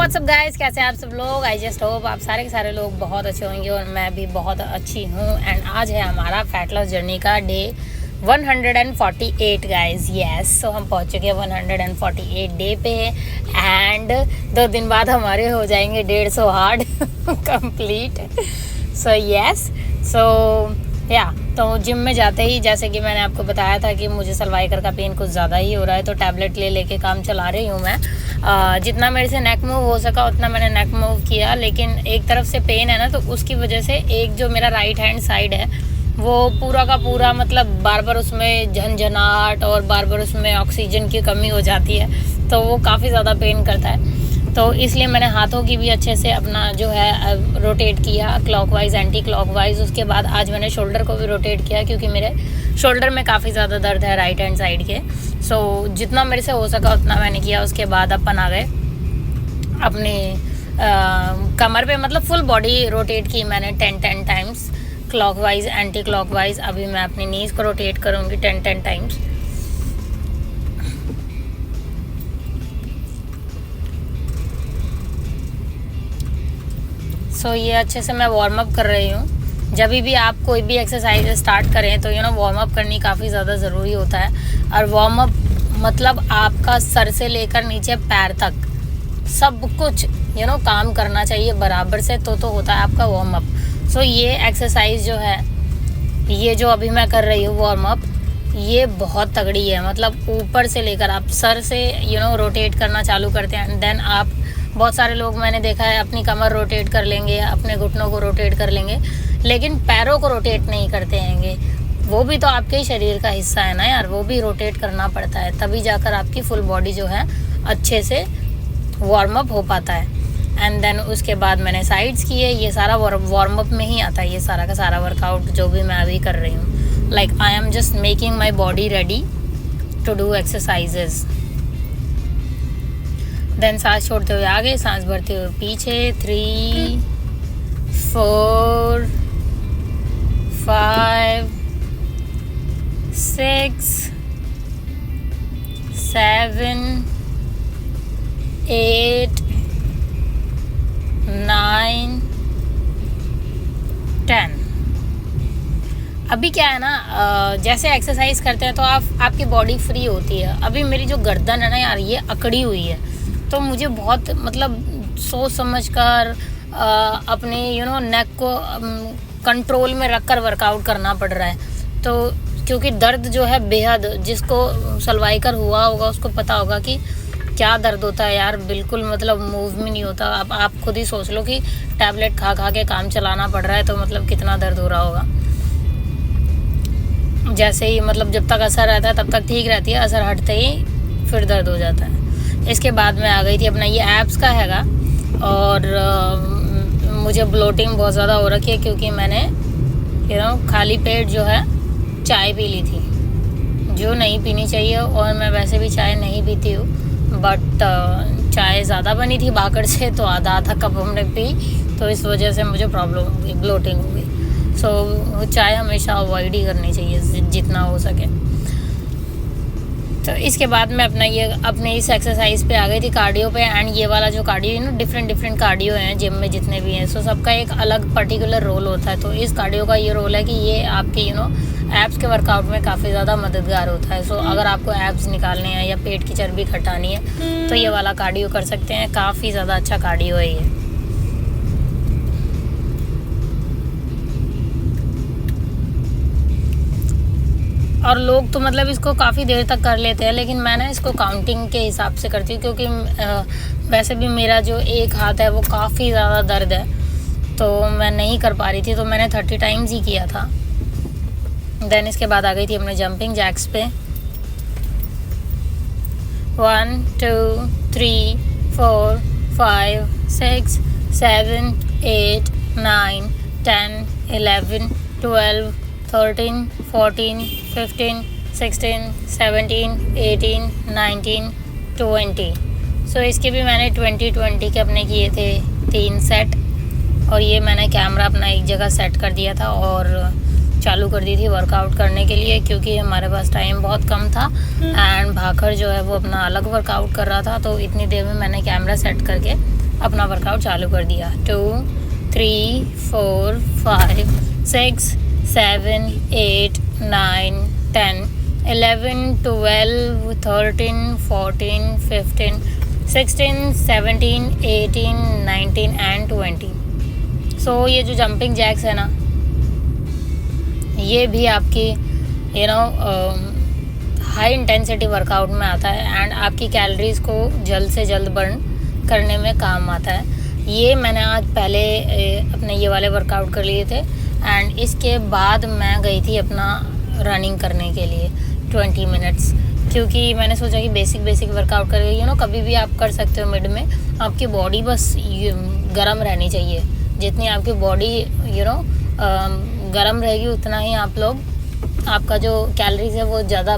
WhatsApp guys, कैसे हैं आप सब लोग। आई जस्ट होप आप सारे के सारे लोग बहुत अच्छे होंगे और मैं भी बहुत अच्छी हूँ। एंड आज है हमारा फैट लॉस जर्नी का डे 148 गाइस। यस, सो हम पहुँच चुके हैं 148 डे पे एंड 2 दिन बाद हमारे हो जाएंगे 150 हार्ड कंप्लीट। सो यस, तो जिम में जाते ही जैसे कि मैंने आपको बताया था कि मुझे सर्वाइकल का पेन कुछ ज़्यादा ही हो रहा है, तो टैबलेट ले लेके काम चला रही हूँ मैं। जितना मेरे से नेक मूव हो सका उतना मैंने नेक मूव किया, लेकिन एक तरफ से पेन है ना, तो उसकी वजह से एक जो मेरा राइट हैंड साइड है वो पूरा का पूरा मतलब बार बार उसमें झंझनाहट और बार बार उसमें ऑक्सीजन की कमी हो जाती है, तो वो काफ़ी ज़्यादा पेन करता है। तो इसलिए मैंने हाथों की भी अच्छे से अपना जो है रोटेट किया, क्लॉकवाइज एंटी क्लॉकवाइज। उसके बाद आज मैंने शोल्डर को भी रोटेट किया क्योंकि मेरे शोल्डर में काफ़ी ज़्यादा दर्द है राइट हैंड साइड के। सो जितना मेरे से हो सका उतना मैंने किया। उसके बाद अपन आ गए अपनी कमर पे, मतलब फुल बॉडी रोटेट की मैंने 10 टाइम्स क्लॉकवाइज एंटी क्लॉकवाइज। अभी मैं अपनी नीज़ को रोटेट करूँगी 10 टाइम्स। सो ये अच्छे से मैं वार्म अप कर रही हूँ। जब भी आप कोई भी एक्सरसाइज स्टार्ट करें तो वार्म अप करनी काफ़ी ज़्यादा ज़रूरी होता है। और वार्म अप मतलब आपका सर से लेकर नीचे पैर तक सब कुछ काम करना चाहिए बराबर से, तो होता है आपका वार्म अप। सो ये एक्सरसाइज जो है, ये जो अभी मैं कर रही हूँ वार्म अप, ये बहुत तगड़ी है। मतलब ऊपर से लेकर आप सर से रोटेट करना चालू करते हैं एंड देन आप, बहुत सारे लोग मैंने देखा है अपनी कमर रोटेट कर लेंगे, अपने घुटनों को रोटेट कर लेंगे, लेकिन पैरों को रोटेट नहीं करते हैंगे। वो भी तो आपके शरीर का हिस्सा है ना यार, वो भी रोटेट करना पड़ता है, तभी जाकर आपकी फुल बॉडी जो है अच्छे से वार्म अप हो पाता है। एंड देन उसके बाद मैंने साइड्स किए। ये सारा वार्म अप में ही आता है, ये सारा का सारा वर्कआउट जो भी मैं अभी कर रही हूँ। Like I am just making my body ready to do exercises. Then सांस छोड़ते हुए आगे, सांस भरते हुए पीछे। 3 4 5 6 7 8 9 10। अभी क्या है ना, जैसे एक्सरसाइज करते हैं तो आपकी बॉडी फ्री होती है। अभी मेरी जो गर्दन है ना यार, ये अकड़ी हुई है, तो मुझे बहुत मतलब सोच समझ कर अपने नेक को कंट्रोल में रखकर वर्कआउट करना पड़ रहा है। तो क्योंकि दर्द जो है बेहद, जिसको सर्वाइकल हुआ होगा उसको पता होगा कि क्या दर्द होता है यार। बिल्कुल मतलब मूव भी नहीं होता। अब आप खुद ही सोच लो कि टैबलेट खा खा के काम चलाना पड़ रहा है, तो मतलब कितना दर्द हो रहा होगा। जैसे ही मतलब जब तक असर रहता है तब तक ठीक रहती है, असर हटते ही फिर दर्द हो जाता है। इसके बाद मैं आ गई थी अपना, ये एब्स का हैगा और मुझे ब्लोटिंग बहुत ज़्यादा हो रखी है क्योंकि मैंने खाली पेट जो है चाय पी ली थी, जो नहीं पीनी चाहिए। और मैं वैसे भी चाय नहीं पीती हूँ, बट चाय ज़्यादा बनी थी भाकड़ से, तो आधा कप हमने पी, तो इस वजह से मुझे प्रॉब्लम हो गई, ब्लोटिंग हो गई। सो चाय हमेशा अवॉइड ही करनी चाहिए जितना हो सके। तो इसके बाद मैं अपने इस एक्सरसाइज पे आ गई थी, कार्डियो पे। एंड ये वाला जो कार्डियो है ना, डिफरेंट कार्डियो हैं जिम में जितने भी हैं, सो सबका एक अलग पर्टिकुलर रोल होता है। तो इस कार्डियो का ये रोल है कि ये आपके एब्स के वर्कआउट में काफ़ी ज़्यादा मददगार होता है। सो अगर आपको एब्स निकालने हैं या पेट की चर्बी घटानी है तो ये वाला कार्डियो कर सकते हैं। काफ़ी ज़्यादा अच्छा कार्डियो है ये। और लोग तो मतलब इसको काफ़ी देर तक कर लेते हैं, लेकिन मैं ना इसको काउंटिंग के हिसाब से करती हूँ क्योंकि वैसे भी मेरा जो एक हाथ है वो काफ़ी ज़्यादा दर्द है, तो मैं नहीं कर पा रही थी, तो मैंने 30 टाइम्स ही किया था। देन इसके बाद आ गई थी अपने जंपिंग जैक्स पे। 1 2 3 4 5 6 7 8 9 10 11 12 13 14 15 16 17 18 19 20। सो इसके भी मैंने 20 के अपने किए थे 3 सेट। और ये मैंने कैमरा अपना एक जगह सेट कर दिया था और चालू कर दी थी वर्कआउट करने के लिए, क्योंकि हमारे पास टाइम बहुत कम था एंड भाखड़ जो है वो अपना अलग वर्कआउट कर रहा था। तो इतनी देर में मैंने कैमरा सेट करके अपना वर्कआउट चालू कर दिया। 2 3 4 5 6 7 8 9 10 11 12 13 14 15 16 17 18 19 एंड 20। सो ये जो जंपिंग जैक्स है ना, ये भी आपकी हाई इंटेंसिटी वर्कआउट में आता है एंड आपकी कैलोरीज़ को जल्द से जल्द बर्न करने में काम आता है। ये मैंने आज पहले अपने ये वाले वर्कआउट कर लिए थे एंड इसके बाद मैं गई थी अपना रनिंग करने के लिए 20 मिनट्स, क्योंकि मैंने सोचा कि बेसिक वर्कआउट कर कभी भी आप कर सकते हो। मिड में आपकी बॉडी बस गर्म रहनी चाहिए। जितनी आपकी बॉडी गर्म रहेगी उतना ही आपका जो कैलोरीज है वो ज़्यादा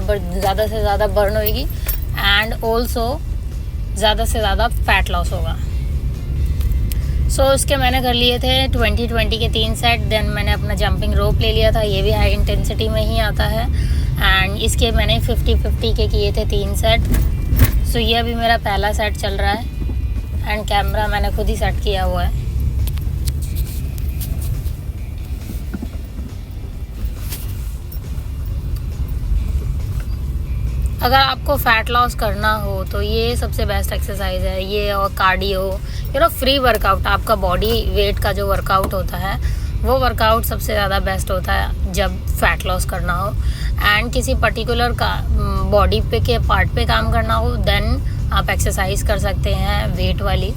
से ज़्यादा बर्न होएगी एंड ऑल्सो ज़्यादा से ज़्यादा फैट लॉस होगा। सो उसके मैंने कर लिए थे 20-20 के 3 सेट। देन मैंने अपना जंपिंग रोप ले लिया था, ये भी हाई इंटेंसिटी में ही आता है एंड इसके मैंने 50-50 के किए थे 3 सेट। सो ये अभी मेरा पहला सेट चल रहा है एंड कैमरा मैंने खुद ही सेट किया हुआ है। अगर आपको फ़ैट लॉस करना हो तो ये सबसे बेस्ट एक्सरसाइज है ये, और कार्डियो फ्री वर्कआउट, आपका बॉडी वेट का जो वर्कआउट होता है वो वर्कआउट सबसे ज़्यादा बेस्ट होता है जब फैट लॉस करना हो एंड किसी पर्टिकुलर का बॉडी पे के पार्ट पे काम करना हो, देन आप एक्सरसाइज कर सकते हैं वेट वाली।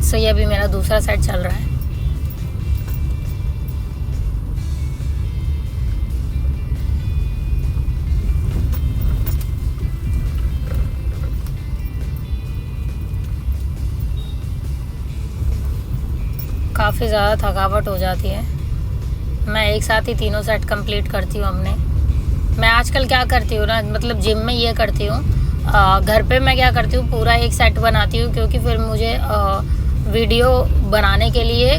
सो ये अभी मेरा दूसरा सेट चल रहा है। काफ़ी ज़्यादा थकावट हो जाती है। मैं एक साथ ही तीनों सेट कंप्लीट करती हूँ अपने। मैं आजकल क्या करती हूँ ना, मतलब जिम में ये करती हूँ, घर पे मैं क्या करती हूँ पूरा एक सेट बनाती हूँ, क्योंकि फिर मुझे वीडियो बनाने के लिए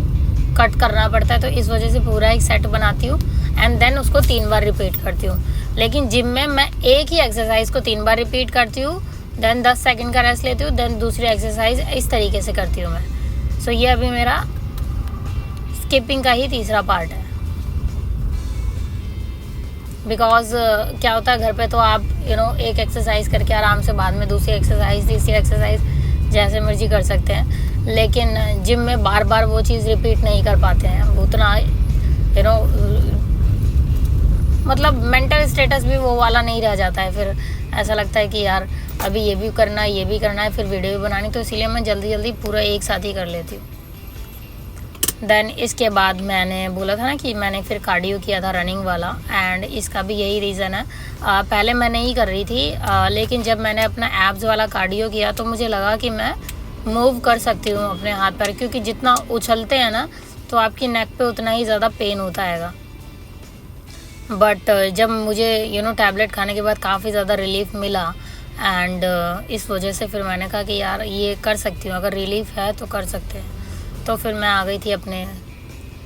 कट करना पड़ता है, तो इस वजह से पूरा एक सेट बनाती हूँ एंड देन उसको 3 बार रिपीट करती हूँ। लेकिन जिम में मैं एक ही एक्सरसाइज को 3 बार रिपीट करती हूँ, देन 10 सेकेंड का रेस्ट लेती हूँ, देन दूसरी एक्सरसाइज इस तरीके से करती हूँ मैं। सो ये अभी मेरा स्किपिंग का ही तीसरा पार्ट है। बिकॉज क्या होता है घर पे तो आप एक एक्सरसाइज करके आराम से बाद में दूसरी एक्सरसाइज तीसरी एक्सरसाइज जैसे मर्जी कर सकते हैं, लेकिन जिम में बार बार वो चीज़ रिपीट नहीं कर पाते हैं उतना, मतलब मेंटल स्टेटस भी वो वाला नहीं रह जाता है। फिर ऐसा लगता है कि यार अभी ये भी करना है, ये भी करना है, फिर वीडियो भी बनानी, तो इसीलिए मैं जल्दी पूरा एक साथ ही कर लेती हूँ। देन इसके बाद मैंने बोला था ना कि मैंने फिर कार्डियो किया था रनिंग वाला, एंड इसका भी यही रीज़न है। पहले मैं नहीं कर रही थी, लेकिन जब मैंने अपना एब्स वाला कार्डियो किया तो मुझे लगा कि मैं मूव कर सकती हूँ अपने हाथ पैर, क्योंकि जितना उछलते हैं ना तो आपकी नेक पे उतना ही ज़्यादा पेन होता हैगा। बट जब मुझे टैबलेट खाने के बाद काफ़ी ज़्यादा रिलीफ मिला, एंड इस वजह से फिर मैंने कहा कि यार ये कर सकती हूँ, अगर रिलीफ है तो कर सकते हैं। तो फिर मैं आ गई थी अपने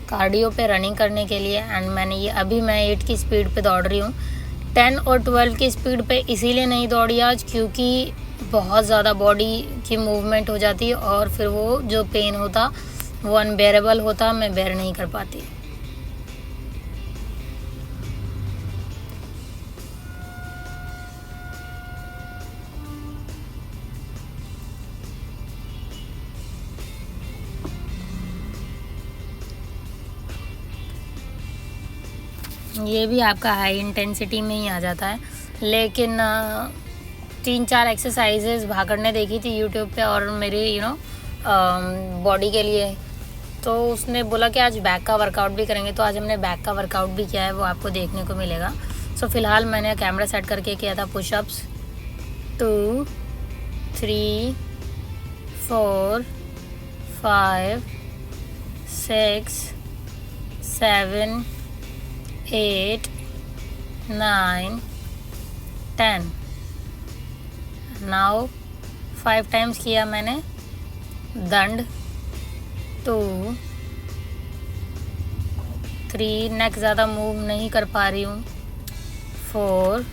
कार्डियो पे रनिंग करने के लिए, एंड मैंने ये अभी मैं 8 की स्पीड पे दौड़ रही हूँ। 10 और 12 की स्पीड पे इसीलिए नहीं दौड़ी आज, क्योंकि बहुत ज़्यादा बॉडी की मूवमेंट हो जाती है और फिर वो जो पेन होता वो अनबेरेबल होता, मैं बेयर नहीं कर पाती। ये भी आपका हाई इंटेंसिटी में ही आ जाता है, लेकिन 3-4 एक्सरसाइजेज भागड़ ने देखी थी यूट्यूब पे और मेरे बॉडी के लिए, तो उसने बोला कि आज बैक का वर्कआउट भी करेंगे, तो आज हमने बैक का वर्कआउट भी किया है, वो आपको देखने को मिलेगा। सो फिलहाल मैंने कैमरा सेट करके किया था पुशअप्स 2 3 4 5 6 7 8 9 10। नाउ 5 टाइम्स किया मैंने दंड, 2 3, नेक ज़्यादा मूव नहीं कर पा रही हूँ, 4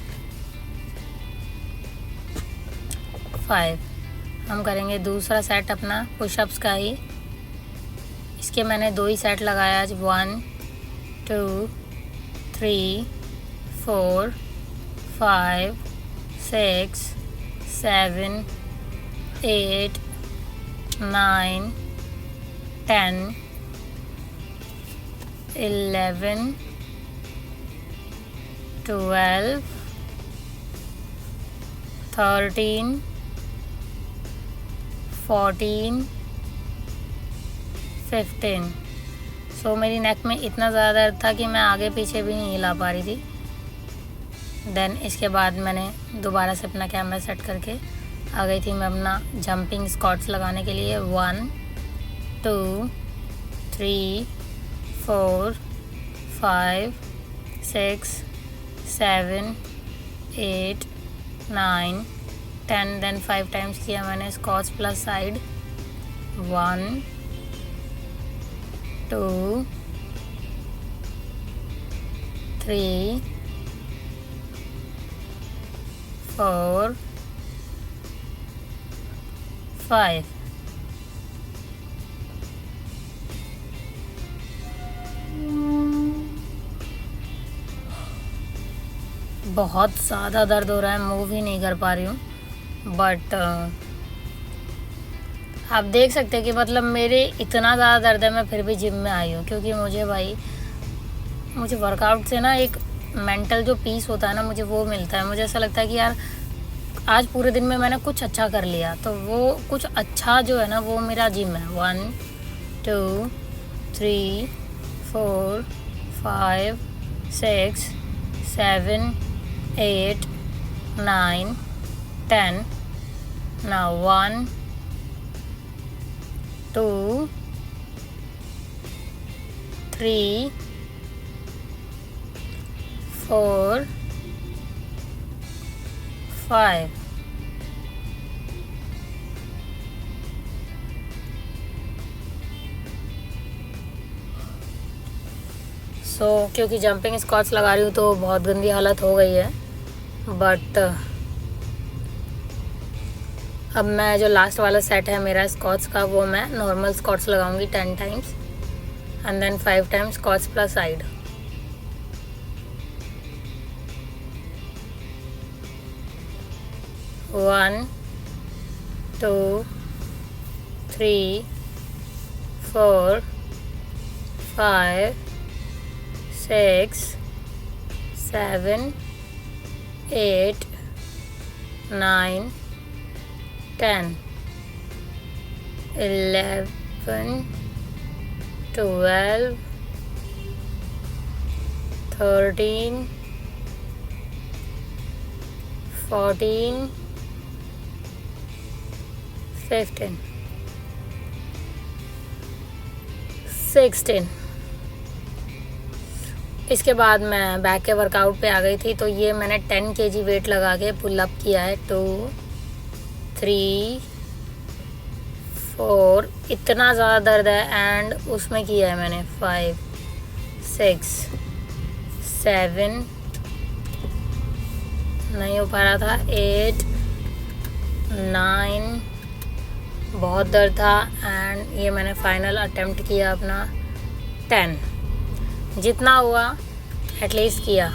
5। हम करेंगे दूसरा सेट अपना पुशअप्स का ही। इसके मैंने 2 ही सेट लगाया आज। 1 2 3 4 5 6 7 8 9 10 11 12 13 14 15। सो मेरी नेक में इतना ज़्यादा दर्द था कि मैं आगे पीछे भी नहीं हिला पा रही थी। देन इसके बाद मैंने दोबारा से अपना कैमरा सेट करके आ गई थी मैं अपना जंपिंग स्क्वाट्स लगाने के लिए। 1 2 3 4 5 6 7 8 9 10। देन 5 टाइम्स किया मैंने स्क्वाट्स प्लस साइड। 1 2 3 4 5। बहुत ज़्यादा दर्द हो रहा है, मूव ही नहीं कर पा रही हूँ। बट आप देख सकते हैं कि मतलब मेरे इतना ज़्यादा दर्द है, मैं फिर भी जिम में आई हूँ। क्योंकि मुझे वर्कआउट से ना एक मेंटल जो पीस होता है ना, मुझे वो मिलता है। मुझे ऐसा लगता है कि यार आज पूरे दिन में मैंने कुछ अच्छा कर लिया, तो वो कुछ अच्छा जो है ना वो मेरा जिम है। 1 2 3 4 5 6 7 8 9 10। Now 1 2 3 4 5। क्योंकि जंपिंग स्क्वाट्स लगा रही हूँ तो बहुत गंदी हालत हो गई है। बट अब मैं जो लास्ट वाला सेट है मेरा स्क्वाट्स का, वो मैं नॉर्मल स्क्वाट्स लगाऊंगी 10 times and then 5 times squats plus side. One 2 3 4 5 6 7 8 9 10 11 12 13 14 15 16। इसके बाद मैं बैक के वर्कआउट पे आ गई थी। तो ये मैंने 10 kg वेट लगा के पुल अप किया है। 2 3 4, इतना ज़्यादा दर्द है। एंड उसमें किया है मैंने 5 6 7, नहीं हो पा रहा था, 8 9, बहुत दर्द था। एंड ये मैंने फाइनल अटेम्प्ट किया अपना 10, जितना हुआ एटलीस्ट किया।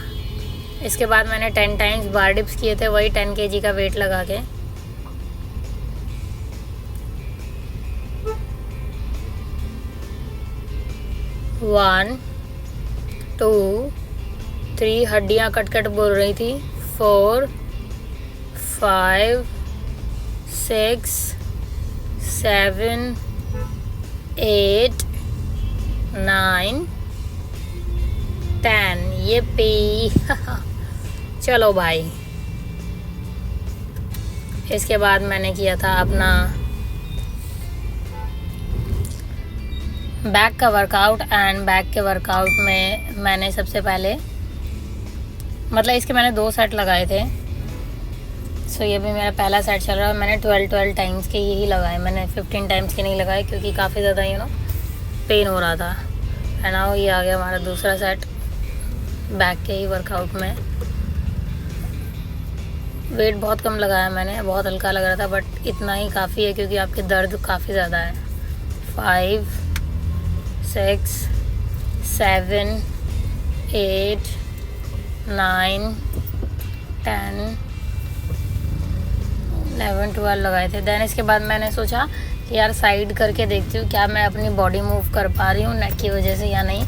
इसके बाद मैंने 10 टाइम्स बार डिप्स किए थे, वही 10 kg का वेट लगा के। वन 2 3, हड्डियाँ कट कट बोल रही थी। 4 5 6 7 8 9 10। ये पी चलो भाई। इसके बाद मैंने किया था अपना बैक का वर्कआउट। एंड बैक के वर्कआउट में मैंने सबसे पहले मतलब इसके मैंने 2 सेट लगाए थे। सो ये भी मेरा पहला सेट चल रहा है। मैंने 12 टाइम्स के यही लगाए, मैंने 15 टाइम्स के नहीं लगाए क्योंकि काफ़ी ज़्यादा पेन हो रहा था। एंड नाउ ये आ गया हमारा दूसरा सेट बैक के ही वर्कआउट में। वेट बहुत कम लगाया मैंने, बहुत हल्का लग रहा था, बट इतना ही काफ़ी है क्योंकि आपके दर्द काफ़ी ज़्यादा है। 5 6 7 8 9 10 11 12 लगाए थे। देन इसके बाद मैंने सोचा कि यार साइड करके देखती हूँ क्या मैं अपनी बॉडी मूव कर पा रही हूँ नेक की वजह से या नहीं।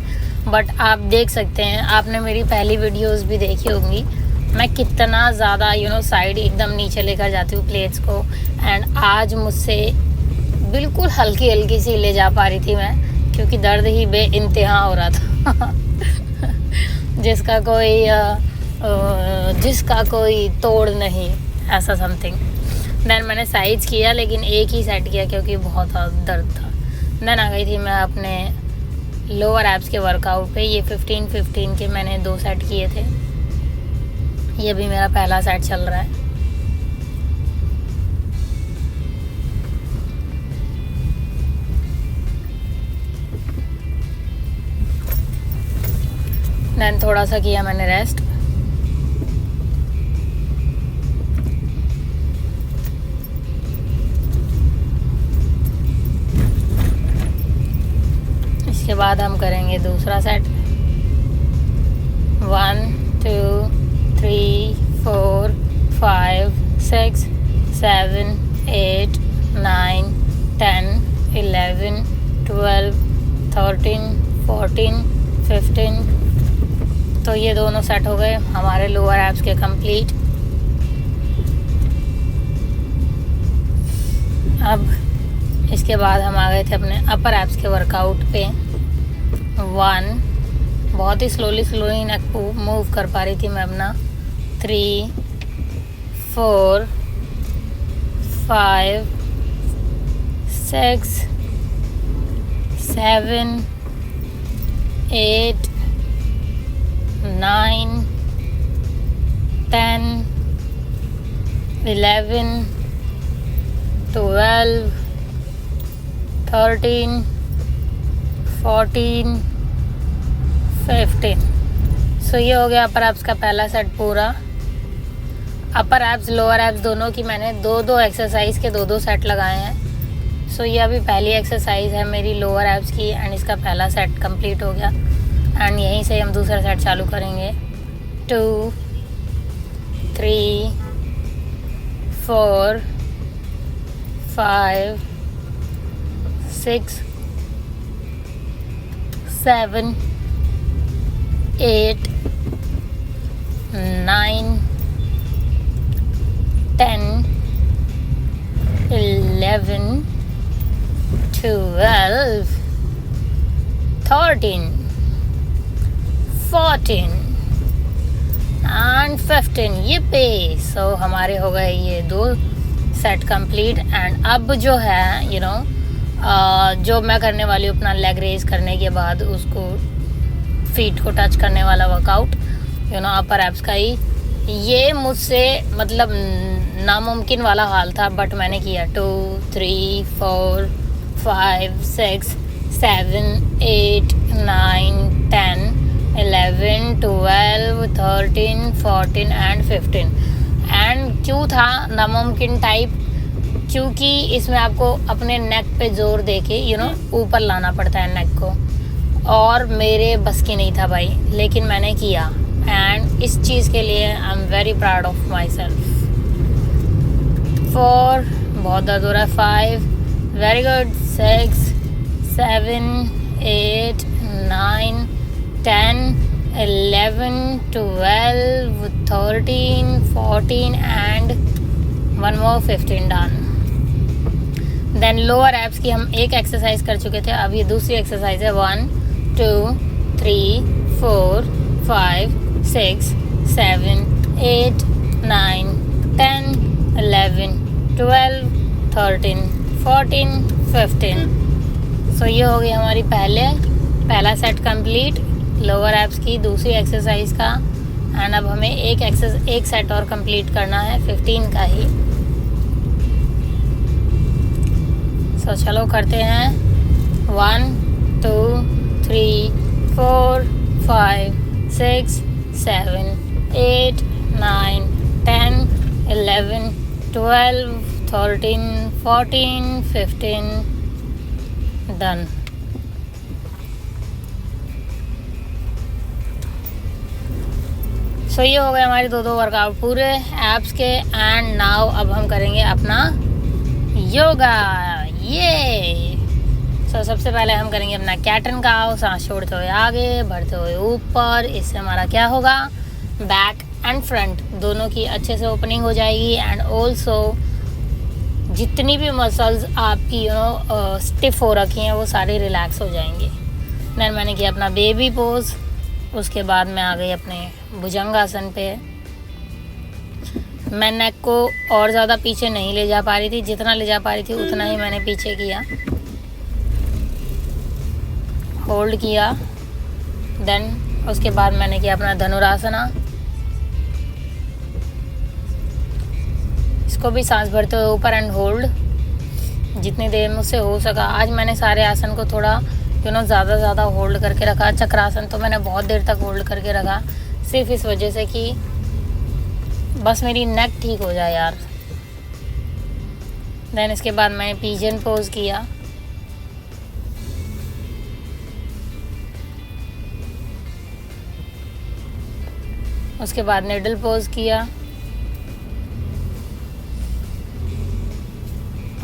बट आप देख सकते हैं, आपने मेरी पहली वीडियोस भी देखी होंगी, मैं कितना ज़्यादा साइड एकदम नीचे लेकर जाती हूँ प्लेट्स को। एंड आज मुझसे बिल्कुल हल्की हल्की सी ले जा पा रही थी मैं, क्योंकि दर्द ही बेइंतहा हो रहा था जिसका कोई तोड़ नहीं, ऐसा समथिंग। देन मैंने साइज किया, लेकिन एक ही सेट किया क्योंकि बहुत दर्द था। देन आ गई थी मैं अपने लोअर एब्स के वर्कआउट पे। ये 15-15 के मैंने 2 सेट किए थे। ये भी मेरा पहला सेट चल रहा है। देन थोड़ा सा किया मैंने रेस्ट। इसके बाद हम करेंगे दूसरा सेट। 1 2 3 4 5 6 7 8 9 10 11 12 13 14 15। तो ये दोनों सेट हो गए हमारे लोअर एब्स के कंप्लीट। अब इसके बाद हम आ गए थे अपने अपर एब्स के वर्कआउट पे। 1, बहुत ही स्लोली नेक मूव कर पा रही थी मैं अपना। 3 4 5 6 7 8 9 10 11 12 13 14 15। सो ये हो गया अपर एब्स का पहला सेट पूरा। अपर एब्स लोअर एब्स दोनों की मैंने 2-2 एक्सरसाइज के 2-2 सेट लगाए हैं। सो ये अभी पहली एक्सरसाइज है मेरी लोअर एब्स की, एंड इसका पहला सेट कंप्लीट हो गया। एंड यहीं से हम दूसरा सेट चालू करेंगे। 2 3 4 5 6 7 8 9 10 11 12 13 14 एंड 15। ये पे सो हमारे हो गए ये 2 सेट कंप्लीट। एंड अब जो है जो मैं करने वाली हूँ अपना लेग रेज करने के बाद उसको फीट को टच करने वाला वर्कआउट अपर एब्स का ही। ये मुझसे मतलब नामुमकिन वाला हाल था, बट मैंने किया। 2 3 4 5 6 7 8 9 10 11 12 13 14 एंड 15। एंड क्यों था नामुमकिन टाइप? क्योंकि इसमें आपको अपने नेक पे जोर देके ऊपर लाना पड़ता है नेक को, और मेरे बस की नहीं था भाई, लेकिन मैंने किया। एंड इस चीज़ के लिए I am very proud of my self. 4, बहुत दर्द हो रहा है। 5, very good. 6 7 8 9 10 11 12 13 14 and 1 more 15 done. Then lower abs की हम एक एक्सरसाइज कर चुके थे, अब ये दूसरी एक्सरसाइज है। 1 2 3 4 5 6 7 8 9 10 11 12 13 14 15। सो ये हो गई हमारी पहला सेट कंप्लीट लोअर एब्स की दूसरी एक्सरसाइज का। एंड अब हमें एक सेट और कंप्लीट करना है 15 का ही। सो चलो करते हैं। 1 2 3 4 5 6 7 8 9 10 11, 12, 13, 14, 15 डन। सो ये हो गए हमारे दो वर्कआउट पूरे एब्स के। एंड नाउ अब हम करेंगे अपना योगा। ये सबसे पहले हम करेंगे अपना कैट एंड काउ, सांस छोड़ते हुए आगे बढ़ते हुए ऊपर। इससे हमारा क्या होगा, बैक एंड फ्रंट दोनों की अच्छे से ओपनिंग हो जाएगी। एंड ऑल्सो जितनी भी मसल्स आपकी स्टिफ हो रखी हैं वो सारी रिलैक्स हो जाएंगी। देन मैंने किया अपना बेबी पोज। उसके बाद मैं आ गई अपने भुजंगासन पे। मैं नेक को और ज़्यादा पीछे नहीं ले जा पा रही थी, जितना ले जा पा रही थी उतना ही मैंने पीछे किया, होल्ड किया। देन उसके बाद मैंने किया अपना धनुरासना। इसको भी सांस भरते हुए ऊपर एंड होल्ड, जितनी देर मुझसे हो सका। आज मैंने सारे आसन को थोड़ा ज़्यादा होल्ड करके रखा। चक्रासन तो मैंने बहुत देर तक होल्ड करके रखा, सिर्फ इस वजह से कि बस मेरी नेक ठीक हो जाए यार। देन इसके बाद मैंने पिजन पोज किया। उसके बाद निडल पोज किया।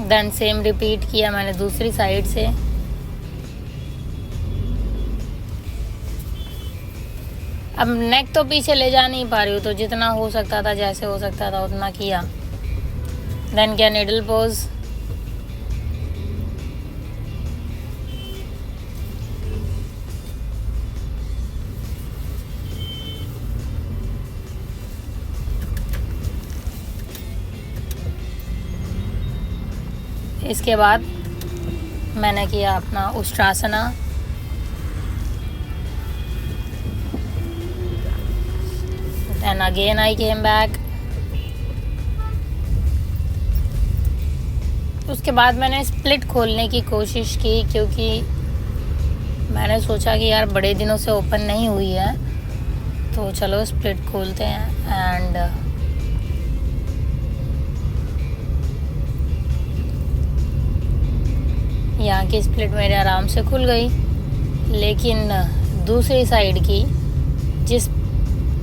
देन सेम रिपीट किया मैंने दूसरी साइड से। अब नेक तो पीछे ले जा नहीं पा रही हूँ, तो जितना हो सकता था, जैसे हो सकता था उतना किया। देन किया निडल पोज। इसके बाद मैंने किया अपना उष्ट्रासना। And again I came back. उसके बाद मैंने स्प्लिट खोलने की कोशिश की, क्योंकि मैंने सोचा कि यार बड़े दिनों से ओपन नहीं हुई है, तो चलो स्प्लिट खोलते हैं। एंड यहाँ की स्प्लिट मेरे आराम से खुल गई, लेकिन दूसरी साइड की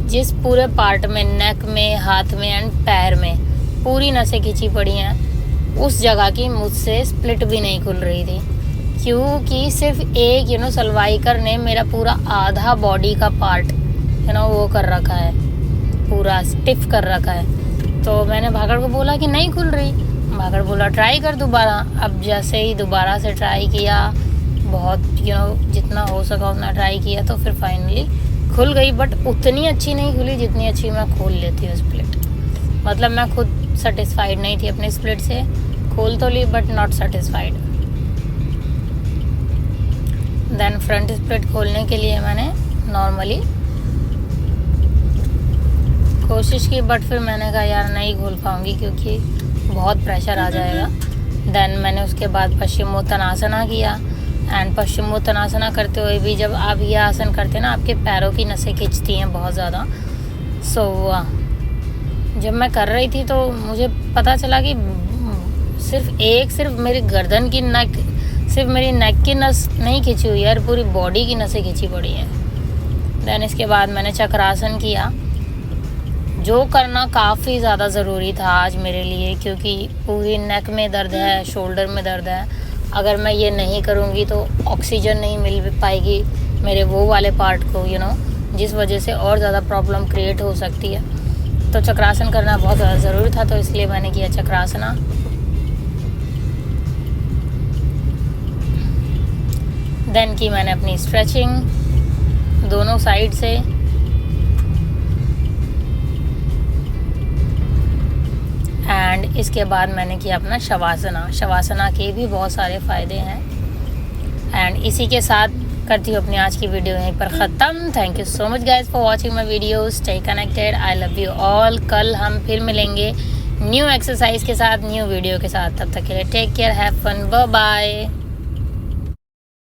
जिस पूरे पार्ट में, नेक में, हाथ में एंड पैर में पूरी नसें खिंची पड़ी हैं, उस जगह की मुझसे स्प्लिट भी नहीं खुल रही थी, क्योंकि सिर्फ एक सलवाइकर ने मेरा पूरा आधा बॉडी का पार्ट वो कर रखा है, पूरा स्टिफ कर रखा है। तो मैंने भागड़ को बोला कि नहीं खुल रही। भागड़ बोला ट्राई कर दोबारा। अब जैसे ही दोबारा से ट्राई किया, बहुत जितना हो सका उतना ट्राई किया, तो फिर फाइनली खुल गई। बट उतनी अच्छी नहीं खुली जितनी अच्छी मैं खोल लेती हूँ स्प्लिट। मतलब मैं खुद सेटिस्फाइड नहीं थी अपने स्प्लिट से। खोल तो ली but not satisfied. Then front split खोलने के लिए मैंने नॉर्मली कोशिश की, बट फिर मैंने कहा यार नहीं खोल पाऊँगी क्योंकि बहुत प्रेशर आ जाएगा। देन मैंने उसके बाद पश्चिमोत्तानासना किया। एंड पश्चिमोत्तानासना करते हुए भी जब आप ये आसन करते हैं ना, आपके पैरों की नसें खिंचती हैं बहुत ज़्यादा। सो जब मैं कर रही थी तो मुझे पता चला कि सिर्फ मेरी गर्दन की नेक, सिर्फ मेरी नेक की नस नहीं खिंची हुई है, पूरी बॉडी की नसें खिंची पड़ी हैं। देन इसके बाद मैंने चक्रासन किया, जो करना काफ़ी ज़्यादा ज़रूरी था आज मेरे लिए, क्योंकि पूरी नेक में दर्द है, शोल्डर में दर्द है। अगर मैं ये नहीं करूँगी तो ऑक्सीजन नहीं मिल पाएगी मेरे वो वाले पार्ट को, जिस वजह से और ज़्यादा प्रॉब्लम क्रिएट हो सकती है। तो चक्रासन करना बहुत ज़्यादा ज़रूरी था, तो इसलिए मैंने किया चक्रासना। देन की मैंने अपनी स्ट्रेचिंग दोनों साइड से। एंड इसके बाद मैंने किया अपना शवासना। शवासना के भी बहुत सारे फ़ायदे हैं। एंड इसी के साथ करती हूँ अपनी आज की वीडियो यहीं पर ख़त्म। Thank you so much guys for watching my video. Stay connected. I love you all. कल हम फिर मिलेंगे न्यू एक्सरसाइज के साथ, न्यू वीडियो के साथ। तब तक के लिए take care, have fun, bye bye.